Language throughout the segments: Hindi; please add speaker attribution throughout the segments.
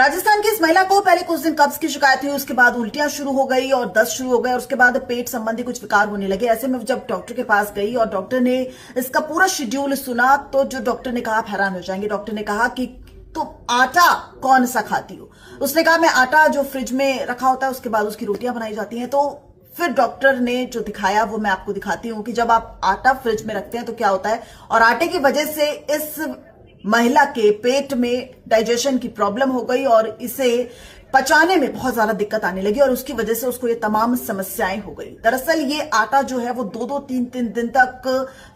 Speaker 1: राजस्थान की इस महिला को पहले कुछ दिन कब्ज की शिकायत हुई, उसके बाद उल्टियां शुरू हो गई और दस्त शुरू हो गए और उसके बाद पेट संबंधी कुछ विकार होने लगे। ऐसे में जब डॉक्टर के पास गई और डॉक्टर ने इसका पूरा शेड्यूल सुना तो जो डॉक्टर ने कहा आप हैरान हो जाएंगे। डॉक्टर ने कहा कि तुम आटा कौन सा खाती हो। उसने कहा मैं आटा जो फ्रिज में रखा होता है उसके बाद उसकी रोटियां बनाई जाती हैं। तो फिर डॉक्टर ने जो दिखाया वो मैं आपको दिखाती हूं कि जब आप आटा फ्रिज में रखते हैं तो क्या होता है। और आटे की वजह से इस महिला के पेट में डाइजेशन की प्रॉब्लम हो गई और इसे पचाने में बहुत ज्यादा दिक्कत आने लगी और उसकी वजह से उसको ये तमाम समस्याएं हो गई। दरअसल ये आटा जो है वो 2-2, 3-3 दिन तक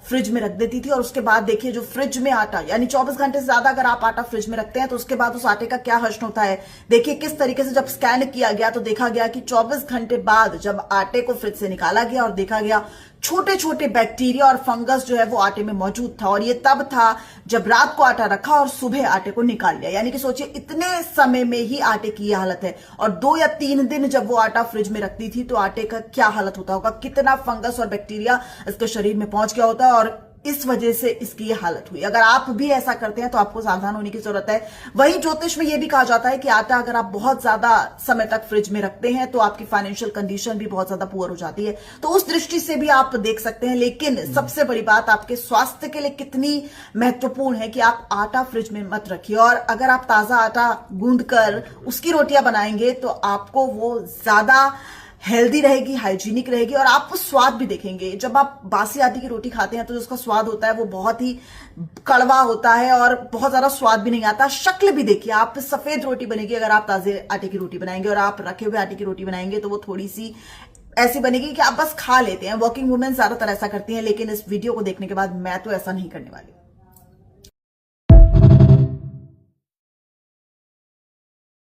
Speaker 1: फ्रिज में रख देती थी और उसके बाद देखिए जो फ्रिज में आटा यानी 24 घंटे से ज्यादा अगर आप आटा फ्रिज में रखते हैं तो उसके बाद उस आटे का क्या हश्न होता है। देखिए किस तरीके से जब स्कैन किया गया तो देखा गया कि 24 घंटे बाद जब आटे को फ्रिज से निकाला गया और देखा गया छोटे छोटे बैक्टीरिया और फंगस जो है वो आटे में मौजूद था। और ये तब था जब रात को आटा रखा और सुबह आटे को निकाल लिया। यानी कि सोचिए इतने समय में ही आटे की यह हालत है। और 2 या 3 दिन जब वो आटा फ्रिज में रखती थी तो आटे का क्या हालत होता होगा, कितना फंगस और बैक्टीरिया इसके शरीर में पहुंच गया होता है और इस वजह से इसकी ये हालत हुई। अगर आप भी ऐसा करते हैं तो आपको सावधान होने की जरूरत है। वहीं ज्योतिष में यह भी कहा जाता है कि आटा अगर आप बहुत ज्यादा समय तक फ्रिज में रखते हैं तो आपकी फाइनेंशियल कंडीशन भी बहुत ज्यादा पुअर हो जाती है। तो उस दृष्टि से भी आप देख सकते हैं। लेकिन सबसे बड़ी बात आपके स्वास्थ्य के लिए कितनी महत्वपूर्ण है कि आप आटा फ्रिज में मत रखिए। और अगर आप ताजा आटा गूंद कर उसकी रोटियां बनाएंगे तो आपको वो ज्यादा हेल्दी रहेगी, हाइजीनिक रहेगी और आप स्वाद भी देखेंगे। जब आप बासी आटे की रोटी खाते हैं तो उसका स्वाद होता है वो बहुत ही कड़वा होता है और बहुत ज्यादा स्वाद भी नहीं आता। शक्ल भी देखिए आप, सफेद रोटी बनेगी अगर आप ताजे आटे की रोटी बनाएंगे और आप रखे हुए आटे की रोटी बनाएंगे तो वो थोड़ी सी ऐसी बनेगी कि आप बस खा लेते हैं। वर्किंग वुमेन ज्यादातर ऐसा करती हैं, लेकिन इस वीडियो को देखने के बाद मैं तो ऐसा नहीं करने वाली।